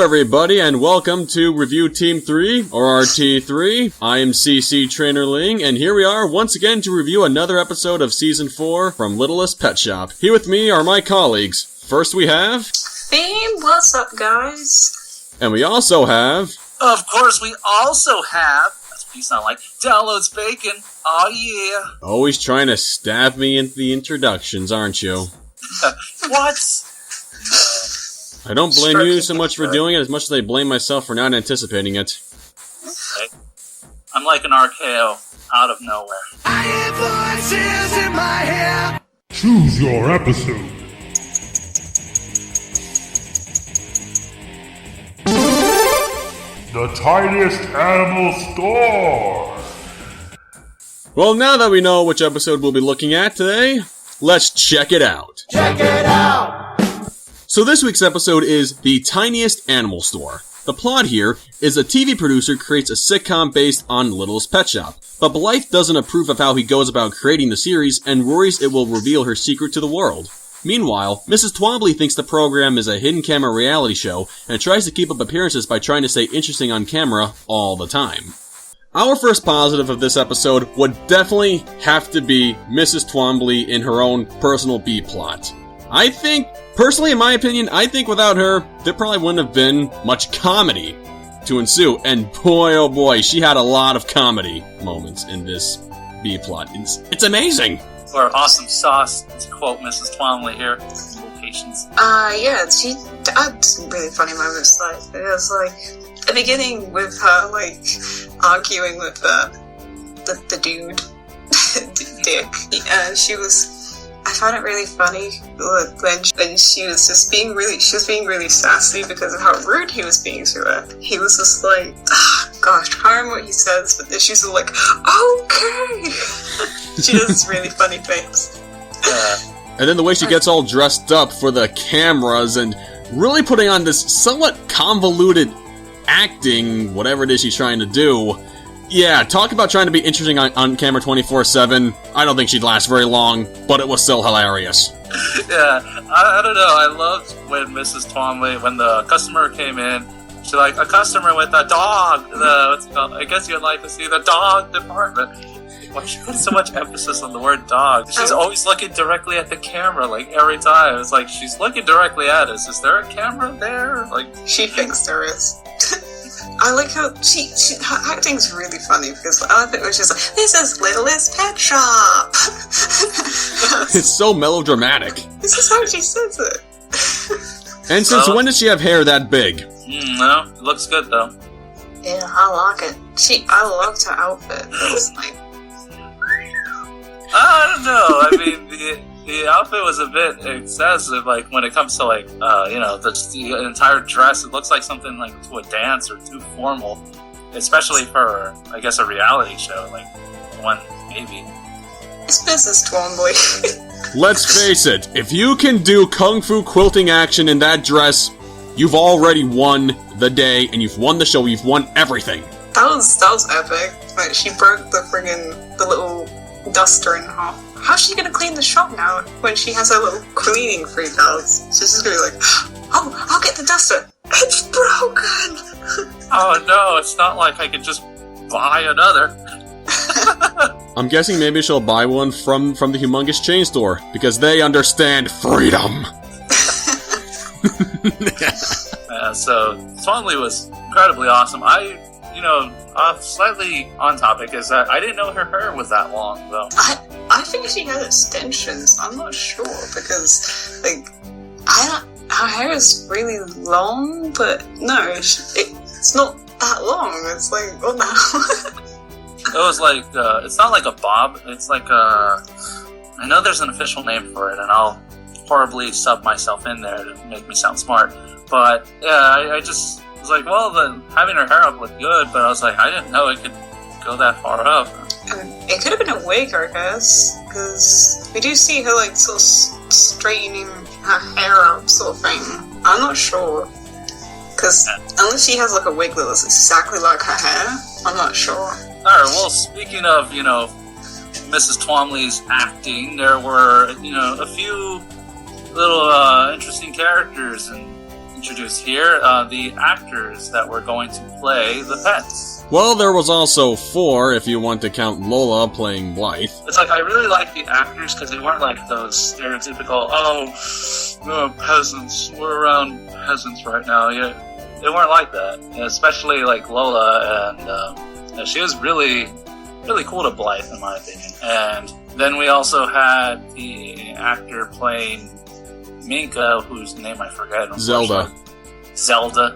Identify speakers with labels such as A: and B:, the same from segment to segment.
A: everybody, and welcome to Review Team 3, or RT3. I am CC Trainer Ling, and here we are once again to review another episode of Season 4 from Littlest Pet Shop. Here with me are my colleagues. First we have...
B: Feem, what's up, guys?
A: And we also have...
C: Of course, we also have... That's what you sound like. Downloads Bacon. Oh, yeah.
A: Always trying to stab me into the introductions, aren't you?
C: What?
A: I don't blame you so much for doing it as much as I blame myself for not anticipating it.
C: Okay. I'm like an RKO out of nowhere.
D: I hear voices in my head.
E: Choose your episode. The Tiniest Animal Store.
A: Well, now that we know which episode we'll be looking at today, let's check it out.
D: Check it out.
A: So this week's episode is The Tiniest Animal Store. The plot here is a TV producer creates a sitcom based on Littlest Pet Shop, but Blythe doesn't approve of how he goes about creating the series and worries it will reveal her secret to the world. Meanwhile, Mrs. Twombly thinks the program is a hidden camera reality show and tries to keep up appearances by trying to stay interesting on camera all the time. Our first positive of this episode would definitely have to be Mrs. Twombly in her own personal B-plot. I think, personally in my opinion, I think without her, there probably wouldn't have been much comedy to ensue. And boy oh boy, she had a lot of comedy moments in this B-plot. It's amazing!
C: Or awesome sauce, to quote Mrs. Twombly here. Locations.
B: Yeah, she had some really funny moments, like, it was like, the beginning with her, like, arguing with the dude, Dick, she was, I found it really funny when she was just being really, sassy because of how rude he was being to her. He was just like, gosh, I can't remember what he says, but then she's all like, okay! She does really funny things.
A: And then the way she gets all dressed up for the cameras and really putting on this somewhat convoluted acting, whatever it is she's trying to do. Yeah, talk about trying to be interesting on camera 24/7. I don't think she'd last very long, but it was still hilarious.
C: Yeah, I don't know. I loved when Mrs. Twombly, when the customer came in, she's like, a customer with a dog. What's it called? I guess you'd like to see the dog department. Why she put so much emphasis on the word dog? She's always looking directly at the camera, like, every time. It's like, she's looking directly at us. Is there a camera there? Like,
B: she thinks there is. I like how her acting's really funny because I love it when she's like, this is Littlest Pet Shop!
A: It's so melodramatic.
B: This is how she says it.
A: And since when does she have hair that big?
C: No, it looks good though.
B: Yeah, I like it. I loved her outfit. It's like...
C: I don't know, I mean, the outfit was a bit excessive, like, when it comes to, like, the entire dress. It looks like something, like, to a dance or too formal. Especially for, I guess, a reality show, like, one, maybe.
B: It's Mrs. Twombly.
A: Let's face it, if you can do kung fu quilting action in that dress, you've already won the day, and you've won the show, you've won everything.
B: That was epic. Like, she broke the little duster in half. How's she gonna clean the shop now when she has her little cleaning freak outs? So she's gonna be like, oh, I'll get the duster. It's broken!
C: Oh no, it's not like I could just buy another.
A: I'm guessing maybe she'll buy one from the humongous chain store, because they understand freedom.
C: So, Twombly was incredibly awesome. Slightly on topic is that I didn't know her hair was that long, though.
B: I think she had extensions. I'm not sure, because, like, her hair is really long, but no, it's not that long. It's like, what the hell?
C: It was like, it's not like a bob, it's like I know there's an official name for it, and I'll horribly sub myself in there to make me sound smart, but, yeah, I just was like, well, having her hair up looked good, but I was like, I didn't know it could go that far up.
B: It could have been a wig, I guess, because we do see her, like, sort of straightening her hair up, sort of thing. I'm not sure, because unless she has, like, a wig that looks exactly like her hair, I'm not sure.
C: Alright, well, speaking of, Mrs. Twombly's acting, there were, a few little interesting characters and introduce here the actors that were going to play the pets.
A: Well, there was also 4 if you want to count Lola playing Blythe.
C: It's like, I really like the actors because they weren't like those stereotypical, peasants, we're around peasants right now. Yeah, they weren't like that. And especially like Lola, and she was really, really cool to Blythe in my opinion. And then we also had the actor playing Minka, whose name I forget.
A: Zelda.
C: Zelda.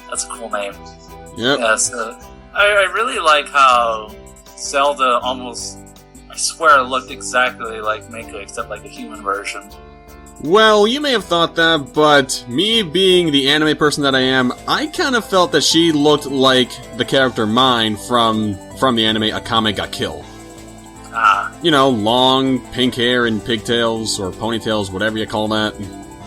C: That's a cool name.
A: Yep.
C: Yeah, so I really like how Zelda almost, I swear, looked exactly like Minka, except like a human version.
A: Well, you may have thought that, but me being the anime person that I am, I kind of felt that she looked like the character Mine from the anime Akame ga Kill.
C: Ah.
A: You know, long pink hair and pigtails, or ponytails, whatever you call that.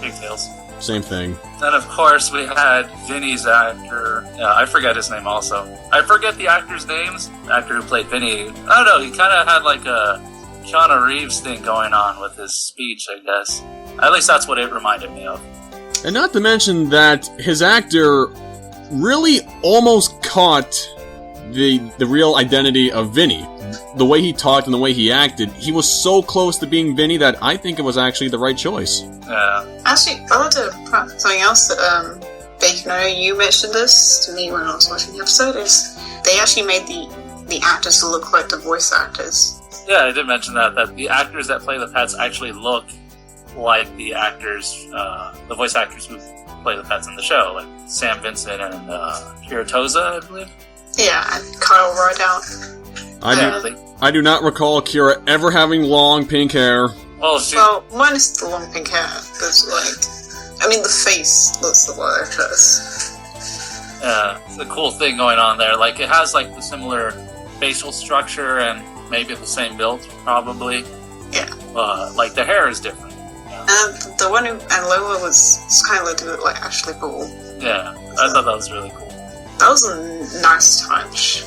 C: Pigtails.
A: Same thing.
C: Then, of course, we had Vinny's actor. I forget his name also. I forget the actors' names. The actor who played Vinny. I don't know, he kind of had like a Keanu Reeves thing going on with his speech, I guess. At least that's what it reminded me of.
A: And not to mention that his actor really almost caught the real identity of Vinny. The way he talked and the way he acted, he was so close to being Vinny that I think it was actually the right choice.
C: Yeah.
B: Actually, I want to point out something else that, Bacon, you mentioned this to me when I was watching the episode, is they actually made the actors look like the voice actors.
C: Yeah, I did mention that the actors that play the pets actually look like the actors, the voice actors who play the pets in the show, like Sam Vincent and Kiritoza, I believe.
B: Yeah, and Kyle Rideout.
A: I do not recall Kira ever having long pink hair.
C: Well,
B: minus the long pink hair, because, the face looks the way it does.
C: Yeah, it's a cool thing going on there. Like, it has, like, the similar facial structure and maybe the same build, probably.
B: Yeah.
C: Like, the hair is different. Yeah.
B: And the one who, and Lola was kind of looked a bit like Ashley Paul.
C: Yeah, I thought that was really cool.
B: That was a nice touch.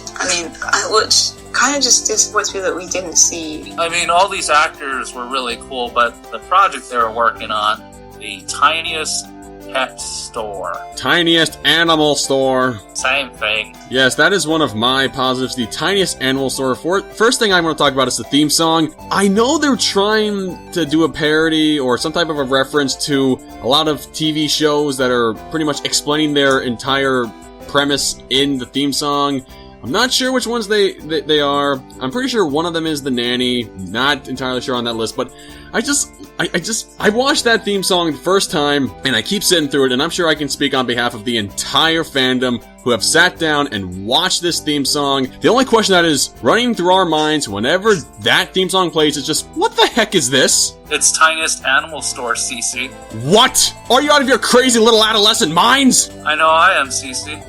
B: Which kind of just disappoints me that we didn't see.
C: All these actors were really cool, but the project they were working on, the Tiniest Pet Store.
A: Tiniest Animal Store.
C: Same thing.
A: Yes, that is one of my positives. The Tiniest Animal Store. First thing I want to talk about is the theme song. I know they're trying to do a parody or some type of a reference to a lot of TV shows that are pretty much explaining their entire premise in the theme song. I'm not sure which ones they are. I'm pretty sure one of them is The Nanny. Not entirely sure on that list, but I watched that theme song the first time, and I keep sitting through it, and I'm sure I can speak on behalf of the entire fandom who have sat down and watched this theme song. The only question that is running through our minds whenever that theme song plays is just, what the heck is this?
C: It's Tiniest Animal Store, CC.
A: What? Are you out of your crazy little adolescent minds?
C: I know I am, CC.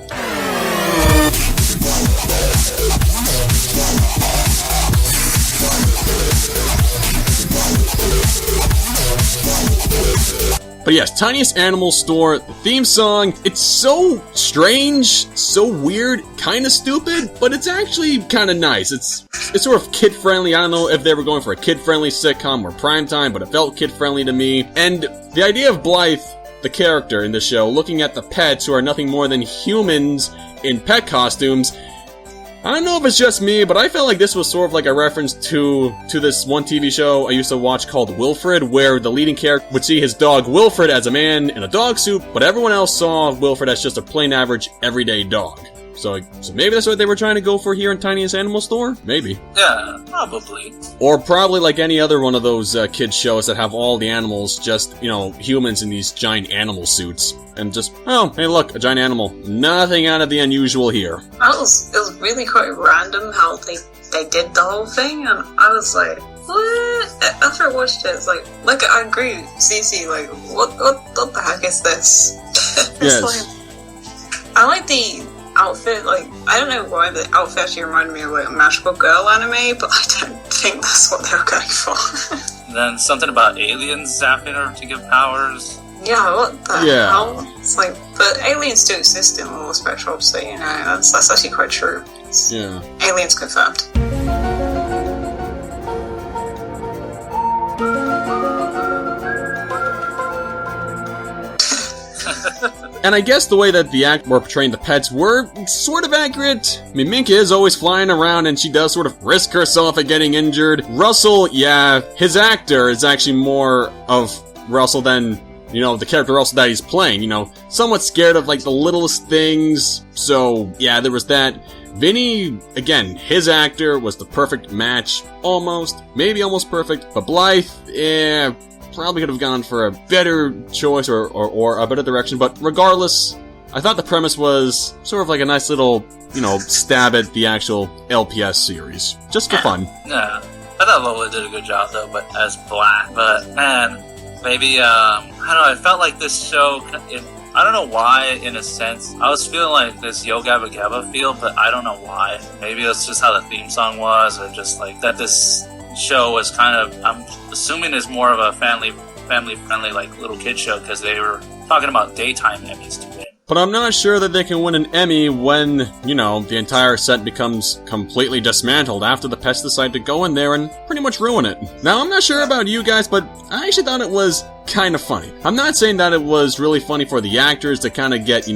A: But yes, Tiniest Animal Store, the theme song, it's so strange, so weird, kind of stupid, but it's actually kind of nice. It's sort of kid-friendly. I don't know if they were going for a kid-friendly sitcom or primetime, but it felt kid-friendly to me. And the idea of Blythe, the character in the show, looking at the pets who are nothing more than humans in pet costumes, I don't know if it's just me, but I felt like this was sort of like a reference to this one TV show I used to watch called Wilfred, where the leading character would see his dog Wilfred as a man in a dog suit, but everyone else saw Wilfred as just a plain average, everyday dog. So maybe that's what they were trying to go for here in Tiniest Animal Store? Maybe.
C: Yeah, probably.
A: Or probably like any other one of those kids shows that have all the animals just, humans in these giant animal suits. And just, oh, hey look, a giant animal. Nothing out of the unusual here.
B: It was really quite random how they did the whole thing, and I was like, what? After I watched it, it's like I agree, Cece, what the heck is this?
A: Yes.
B: I like the outfit, I don't know why the outfit actually reminded me of a Magical Girl anime, but I don't think that's what they were going for.
C: And then something about aliens zapping her to give powers.
B: Yeah, what the hell? It's but aliens do exist in Little Spectrum, so that's actually quite true.
A: Yeah.
B: Aliens confirmed.
A: And I guess the way that the actors were portraying the pets were sort of accurate. I mean, Minka is always flying around and she does sort of risk herself at getting injured. Russell, yeah, his actor is actually more of Russell than, the character Russell that he's playing, somewhat scared of, the littlest things. So, yeah, there was that. Vinny, again, his actor was the perfect match. Almost. Maybe almost perfect. But Blythe, probably could have gone for a better choice or a better direction. But regardless, I thought the premise was sort of like a nice little, stab at the actual LPS series. Just for fun.
C: Yeah. I thought Lola did a good job, though, but as Black. But, man, maybe, I don't know, I felt like this show... I don't know why, in a sense. I was feeling like this Yo Gabba Gabba feel, but I don't know why. Maybe that's just how the theme song was, or just that this show was kind of, I'm assuming is more of a family-friendly, little kid show, because they were talking about daytime Emmys to win.
A: But I'm not sure that they can win an Emmy when, the entire set becomes completely dismantled after the pets decide to go in there and pretty much ruin it. Now, I'm not sure about you guys, but I actually thought it was kind of funny. I'm not saying that it was really funny for the actors to kind of get,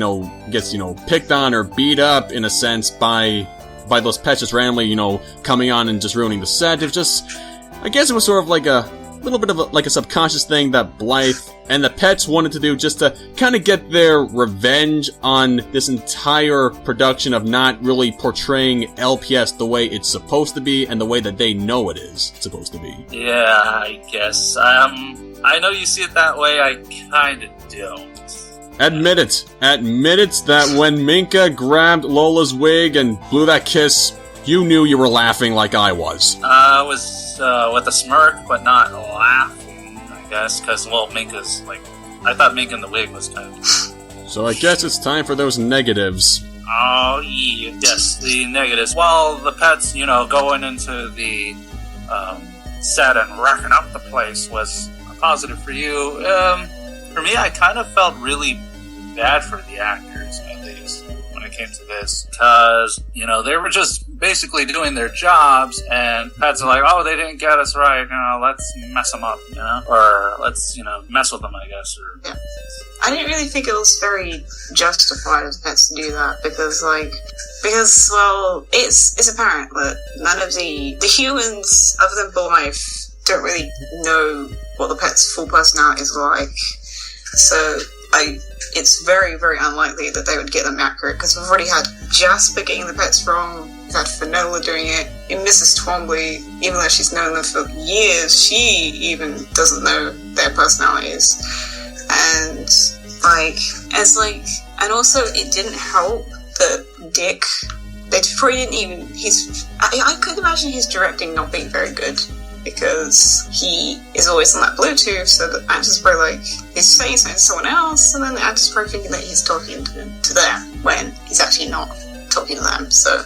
A: picked on or beat up, in a sense, by those pets just randomly, coming on and just ruining the set. It just, I guess it was sort of like a little bit of a subconscious thing that Blythe and the pets wanted to do just to kind of get their revenge on this entire production of not really portraying LPS the way it's supposed to be and the way that they know it is supposed to be.
C: Yeah, I guess. I know you see it that way, I kind of don't.
A: Admit it. Admit it that when Minka grabbed Lola's wig and blew that kiss, you knew you were laughing like I was.
C: I was with a smirk, but not laughing, I guess, because, Minka's, I thought Minka in the wig was kind of...
A: So I guess it's time for those negatives.
C: Oh, yeah, yes, the negatives. Well, the pets, going into the set and wrecking up the place was a positive for you. For me, I kind of felt really bad for the actors, at least, when it came to this, because, they were just basically doing their jobs, and pets are like, oh, they didn't get us right, let's mess them up, or let's, mess with them, I guess.
B: Yeah. I didn't really think it was very justified of pets to do that, because it's apparent that none of the humans, other than Blythe, don't really know what the pet's full personality is like. So, it's very, very unlikely that they would get them accurate, because we've already had Jasper getting the pets wrong, we've had Finola doing it, and Mrs. Twombly, even though she's known them for years, she even doesn't know their personalities. And, and also it didn't help that Dick, they probably didn't even, I could imagine his directing not being very good, because he is always on that Bluetooth, so the actor's probably he's saying something to someone else, and then the actor's probably thinking that he's talking to them, when he's actually not talking to them. So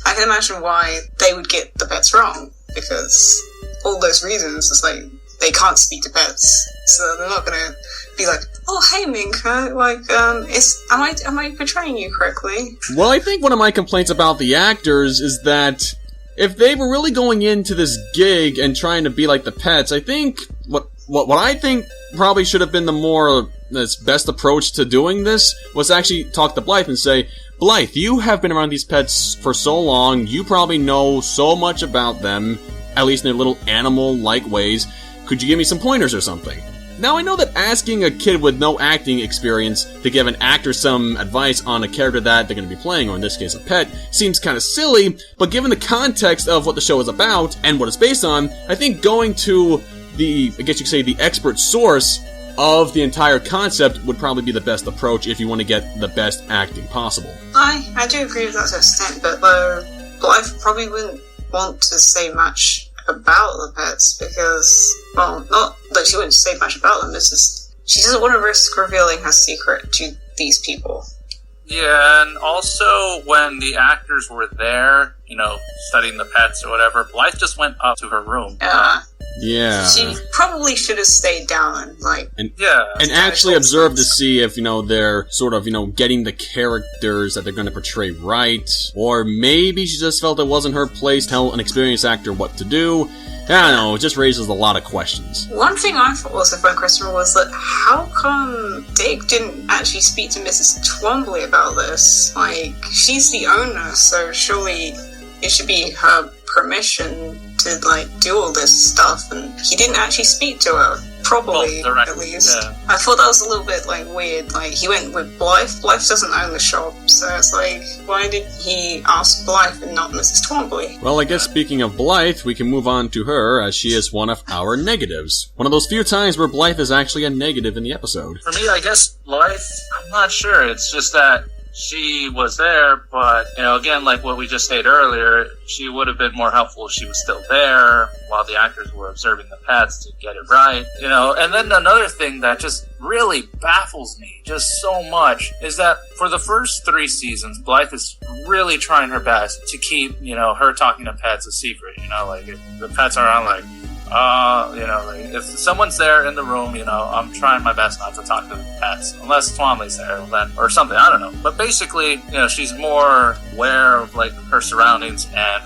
B: I can imagine why they would get the pets wrong, because all those reasons, it's they can't speak to pets, so they're not gonna be like, oh, hey, Minka, am I portraying you correctly?
A: Well, I think one of my complaints about the actors is that if they were really going into this gig and trying to be like the pets, I think what I think probably should have been the best approach to doing this was actually talk to Blythe and say, Blythe, you have been around these pets for so long, you probably know so much about them, at least in their little animal-like ways. Could you give me some pointers or something? Now, I know that asking a kid with no acting experience to give an actor some advice on a character that they're going to be playing, or in this case a pet, seems kind of silly, but given the context of what the show is about and what it's based on, I think going to the expert source of the entire concept would probably be the best approach if you want to get the best acting possible.
B: I do agree with that to an extent, but I probably wouldn't want to say much about the pets, because, well, not that she wouldn't say much about them, it's just she doesn't want to risk revealing her secret to these people.
C: Yeah, and also when the actors were there, studying the pets or whatever, Blythe just went up to her room.
A: Yeah.
B: She probably should have stayed down
A: and
C: Yeah.
A: and actually observe to see if, they're sort of, getting the characters that they're going to portray right, or maybe she just felt it wasn't her place to tell an experienced actor what to do. I don't know, it just raises a lot of questions.
B: One thing I thought was a fun question was that how come Dick didn't actually speak to Mrs. Twombly about this? She's the owner, so surely it should be her permission to, do all this stuff, and he didn't actually speak to her properly, at least. Yeah. I thought that was a little bit, weird. He went with Blythe. Blythe doesn't own the shop, so it's why did he ask Blythe and not Mrs. Twombly?
A: Well, I guess speaking of Blythe, we can move on to her, as she is one of our negatives. One of those few times where Blythe is actually a negative in the episode.
C: For me, I guess Blythe, I'm not sure. It's just that she was there, but, again, like what we just stated earlier, she would have been more helpful if she was still there while the actors were observing the pets to get it right, And then another thing that just really baffles me just so much is that for the first 3 seasons, Blythe is really trying her best to keep, her talking to pets a secret, if the pets are on, if someone's there in the room, I'm trying my best not to talk to the pets, unless Twombly's there, then, or something, I don't know. But basically, she's more aware of, her surroundings and,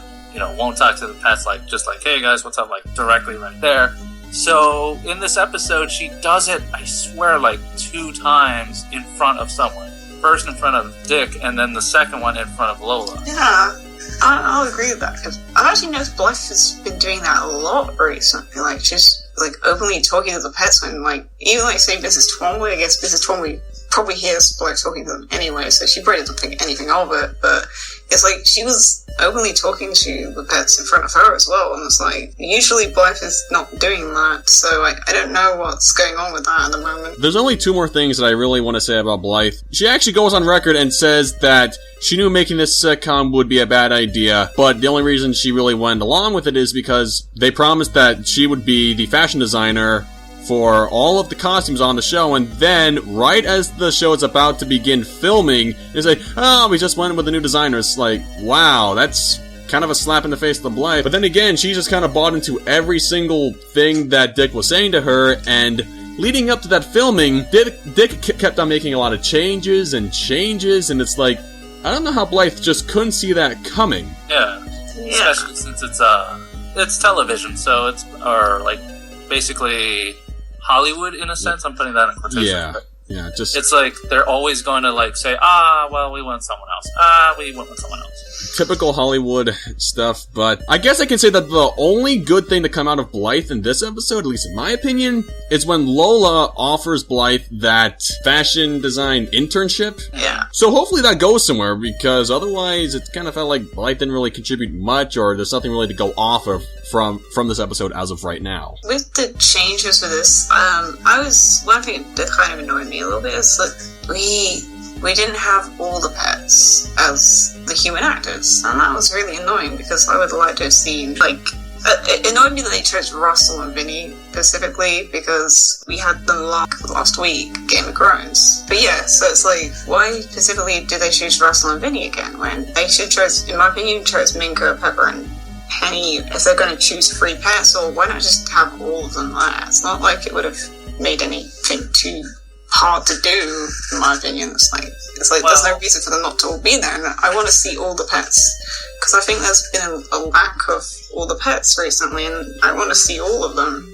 C: won't talk to the pets, just hey guys, what's up, directly right there. So, in this episode, she does it, I swear, 2 times in front of someone. First in front of Dick, and then the second one in front of Lola.
B: Yeah. I'll agree with that, because I've actually noticed Blythe has been doing that a lot recently. She's openly talking to the pets, and even say Mrs. Twombly. I guess Mrs. Twombly probably hears Blythe talking to them anyway, so she probably doesn't think anything of it. But it's she was openly talking to the pets in front of her as well, and it's usually Blythe is not doing that, so I don't know what's going on with that at the moment.
A: There's only 2 more things that I really want to say about Blythe. She actually goes on record and says that she knew making this sitcom would be a bad idea, but the only reason she really went along with it is because they promised that she would be the fashion designer for all of the costumes on the show, and then, right as the show is about to begin filming, they say, we just went with the new designer. It's wow, that's kind of a slap in the face to Blythe. But then again, she just kind of bought into every single thing that Dick was saying to her, and leading up to that filming, Dick kept on making a lot of changes, and it's I don't know how Blythe just couldn't see that coming.
C: Yeah. Especially since it's television, so it's, basically Hollywood, in a sense. I'm putting that in quotation.
A: Yeah, just...
C: It's they're always going to, say, we went with someone else. We went with someone else.
A: Typical Hollywood stuff, but I guess I can say that the only good thing to come out of Blythe in this episode, at least in my opinion, is when Lola offers Blythe that fashion design internship.
B: Yeah.
A: So hopefully that goes somewhere, because otherwise it kind of felt like Blythe didn't really contribute much, or there's nothing really to go off of from this episode as of right now.
B: With the changes for this, one thing that kind of annoyed me a little bit is that we didn't have all the pets as the human actors, and that was really annoying, because I would like to have seen, it annoyed me that they chose Russell and Vinny specifically, because we had them last week, Game of Thrones. But yeah, so it's why specifically did they choose Russell and Vinny again, when they should choose, in my opinion, choose Minka, Pepper, and Penny if they're going to choose 3 pets, or why not just have all of them there? It's not like it would have made anything too hard to do, in my opinion. It's there's no reason for them not to all be there, and I want to see all the pets, because I think there's been a lack of all the pets recently, and I want to see all of them,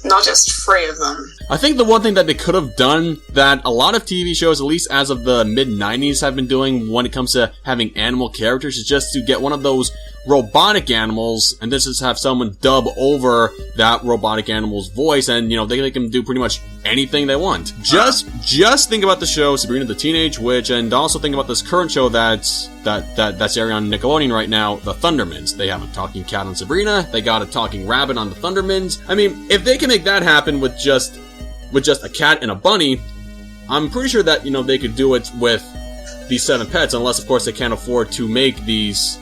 B: not just 3 of them.
A: I think the one thing that they could have done that a lot of TV shows, at least as of the mid-90s, have been doing when it comes to having animal characters is just to get one of those robotic animals, and this is have someone dub over that robotic animal's voice, and, they can do pretty much anything they want. Just think about the show Sabrina the Teenage Witch, and also think about this current show that's airing on Nickelodeon right now, The Thundermans. They have a talking cat on Sabrina, they got a talking rabbit on The Thundermans. I mean, if they can make that happen with just a cat and a bunny, I'm pretty sure that, they could do it with these 7 pets, unless, of course, they can't afford to make these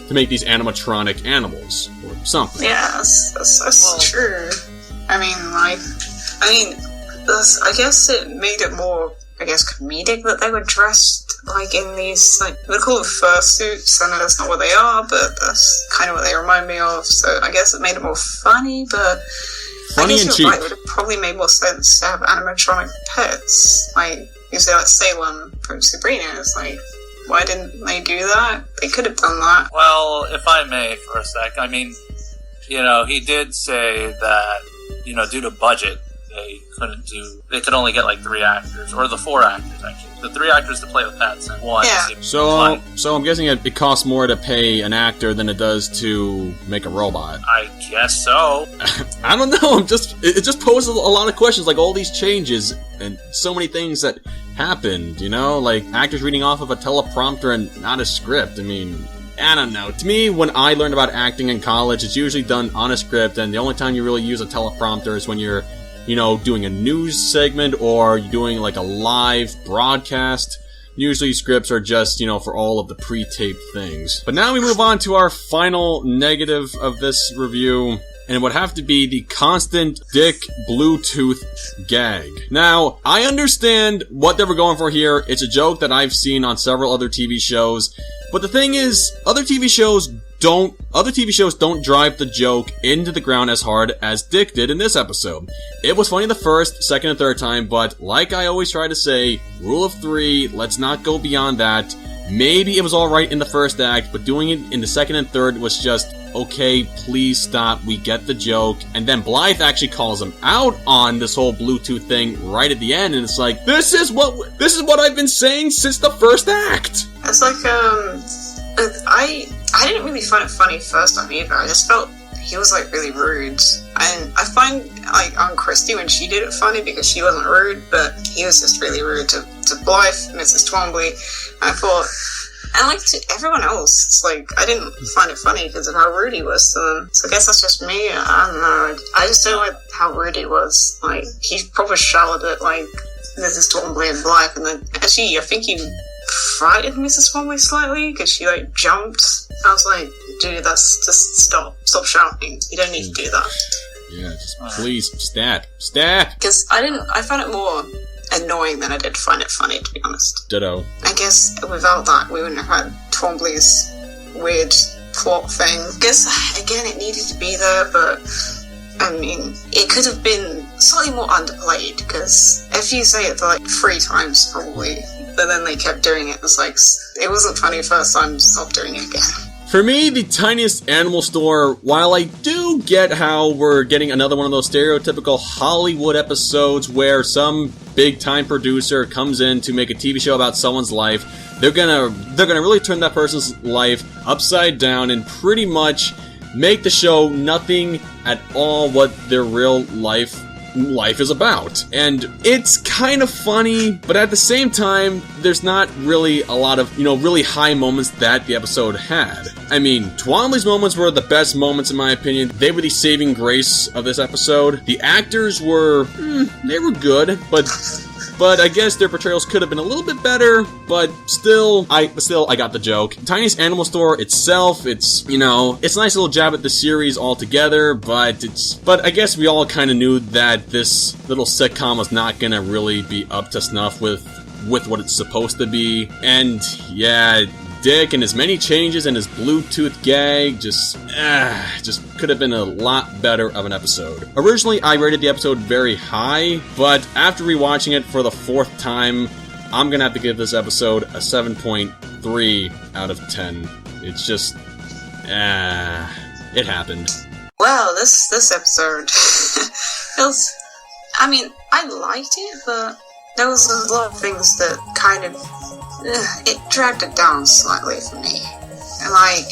A: animatronic animals or something.
B: Yeah, that's true. I guess it made it more I guess, comedic that they were dressed, like, in these, like, they call them fursuits. I know that's not what they are, but that's kind of what they remind me of, so I guess it made it more funny, but
A: Funny
B: I guess
A: and
B: you're
A: cheap.
B: right, it would have probably made more sense to have animatronic pets. Like, you say, like, Salem from Sabrina, it's like, why didn't they do that? They could have done that.
C: Well, if I may for a sec, I mean, you know, he did say that, you know, due to budget, they could only get like 3 actors, or the 4 actors actually. The 3 actors to play with pets, and 1
B: Yeah.
C: seems
A: So
C: funny.
A: I'm guessing it costs more to pay an actor than it does to make a robot.
C: I guess so.
A: I don't know. It just poses a lot of questions, like all these changes and so many things that happened. You know, like actors reading off of a teleprompter and not a script. I mean, I don't know. To me, when I learned about acting in college, it's usually done on a script, and the only time you really use a teleprompter is when you're, you know, doing a news segment or you're doing like a live broadcast. Usually scripts are just, you know, for all of the pre-taped things. But now we move on to our final negative of this review, and it would have to be the constant dick Bluetooth gag. Now, I understand what they were going for here. It's a joke that I've seen on several other TV shows. But the thing is, other TV shows don't drive the joke into the ground as hard as Dick did in this episode. It was funny the first, second, and third time, but like I always try to say, rule of 3, let's not go beyond that. Maybe it was alright in the first act, but doing it in the second and third was just, okay, please stop, we get the joke. And then Blythe actually calls him out on this whole Bluetooth thing right at the end, and it's like, this is what I've been saying since the first act!
B: It's like, I didn't really find it funny first time either. I just felt he was, like, really rude. And I find, like, Aunt Christy, when she did it, funny because she wasn't rude, but he was just really rude to Blythe, Mrs. Twombly. And I thought, and, like, to everyone else, it's like, I didn't find it funny because of how rude he was to them. So I guess that's just me. I don't know. I just don't like how rude he was. Like, he probably shouted at, like, Mrs. Twombly and Blythe, and then, actually, I think he frightened Mrs. Twombly slightly because she, like, jumped. I was like, dude, that's just stop shouting. You don't need to do that.
A: Yeah, just please, stat.
B: Because I found it more annoying than I did find it funny, to be honest.
A: Ditto.
B: I guess without that, we wouldn't have had Twombly's weird plot thing. I guess, again, it needed to be there, but, I mean, it could have been slightly more underplayed, because if you say it like 3 times, probably, but then they kept doing it, it's like, it wasn't funny first time, stop doing it again.
A: For me, the Tiniest Animal Store, while I do get how we're getting another one of those stereotypical Hollywood episodes where some big-time producer comes in to make a TV show about someone's life, they're gonna really turn that person's life upside down and pretty much make the show nothing at all what their real life is about. And it's kind of funny, but at the same time, there's not really a lot of, really high moments that the episode had. I mean, Twombly's moments were the best moments in my opinion. They were the saving grace of this episode. The actors were, they were good, but I guess their portrayals could have been a little bit better, but still, I got the joke. Tiniest Animal Store itself, it's a nice little jab at the series altogether, but I guess we all kind of knew that this little sitcom was not gonna really be up to snuff with what it's supposed to be. And yeah, Dick and his many changes and his Bluetooth gag just could have been a lot better of an episode. Originally, I rated the episode very high, but after rewatching it for the 4th time, I'm gonna have to give this episode a 7.3 out of 10. It's just, it happened.
B: Well, this episode feels, I mean, I liked it, but there was a lot of things that kind of, it dragged it down slightly for me. And I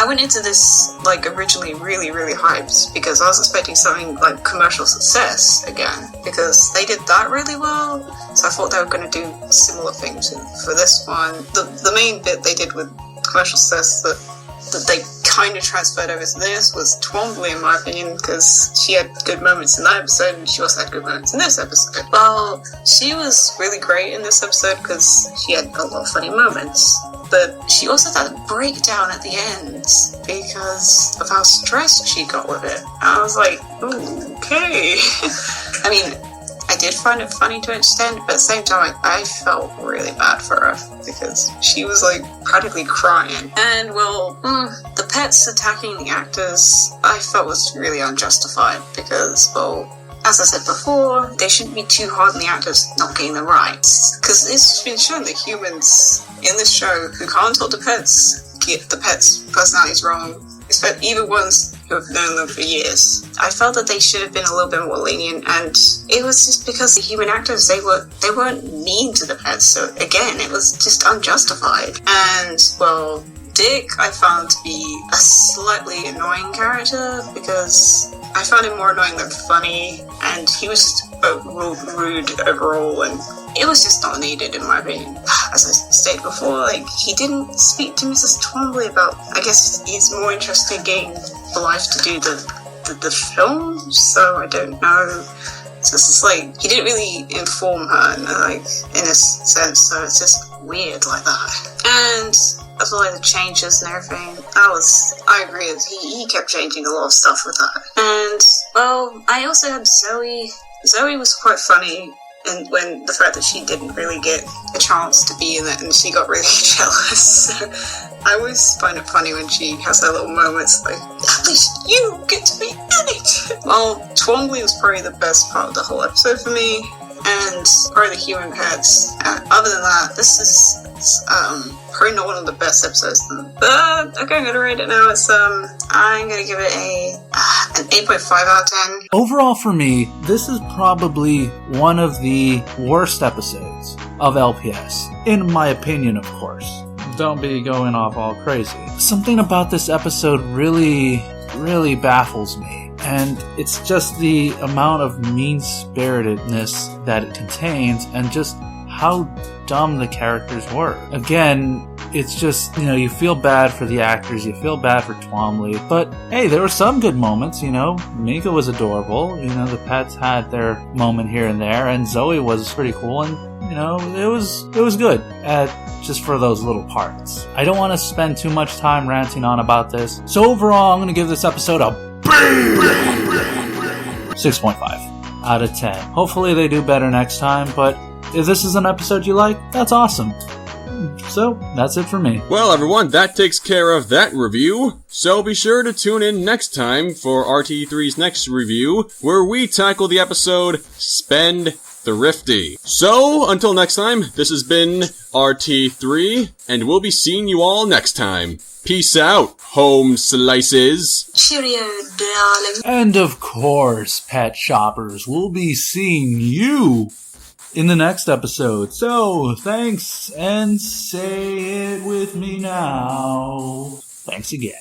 B: went into this, originally really, really hyped, because I was expecting something like commercial success again, because they did that really well, so I thought they were going to do similar things for this one. The main bit they did with commercial success that they kind of transferred over to this was Twombly, in my opinion, because she had good moments in that episode, and she also had good moments in this episode. Well, she was really great in this episode because she had a lot of funny moments, but she also had a breakdown at the end because of how stressed she got with it. And I was like, ooh, okay. I mean, I did find it funny to an extent, but at the same time, I felt really bad for her because she was like practically crying. And well, the pets attacking the actors, I felt was really unjustified because, well, as I said before, they shouldn't be too hard on the actors not getting the rights. Because it's been shown that humans in this show who can't talk to pets get the pets' personalities wrong, even ones who have known them for years. I felt that they should have been a little bit more lenient, and it was just because the human actors, they weren't mean to the pets, so again, it was just unjustified. And, well, Dick I found to be a slightly annoying character because I found him more annoying than funny, and he was just rude overall, and it was just not needed in my opinion. As I stated before, like, he didn't speak to Mrs. Twombly about, I guess he's more interested in getting Blythe to do the film, so I don't know. So it's just like, he didn't really inform her, in a sense, so it's just weird like that. And as well as the changes and everything, I agree that he kept changing a lot of stuff with that. And, well, I also had Zoe. Zoe was quite funny, and when the fact that she didn't really get a chance to be in it, and she got really jealous. So I always find it funny when she has her little moments, like, at least you get to be in it! Well, Twombly was probably the best part of the whole episode for me, and probably the human pets. Other than that, this is probably not one of the best episodes. But okay, I'm gonna rate it now. I'm gonna give it an 8.5 out of 10.
F: Overall for me, this is probably one of the worst episodes of LPS. In my opinion, of course. Don't be going off all crazy. Something about this episode really baffles me. And it's just the amount of mean-spiritedness that it contains and just how dumb the characters were. Again, it's just, you feel bad for the actors, you feel bad for Twombly, but hey, there were some good moments, Mika was adorable, the pets had their moment here and there, and Zoe was pretty cool, and, it was good, just for those little parts. I don't want to spend too much time ranting on about this, so overall, I'm going to give this episode a 6.5 out of 10. Hopefully they do better next time, but if this is an episode you like, that's awesome. So, that's it for me.
A: Well, everyone, that takes care of that review. So be sure to tune in next time for RT3's next review, where we tackle the episode Spend Thrifty. So, until next time, this has been RT3, and we'll be seeing you all next time. Peace out, home slices.
B: Cheerio, darling.
F: And of course, pet shoppers, we'll be seeing you in the next episode. So, thanks, and say it with me now. Thanks again.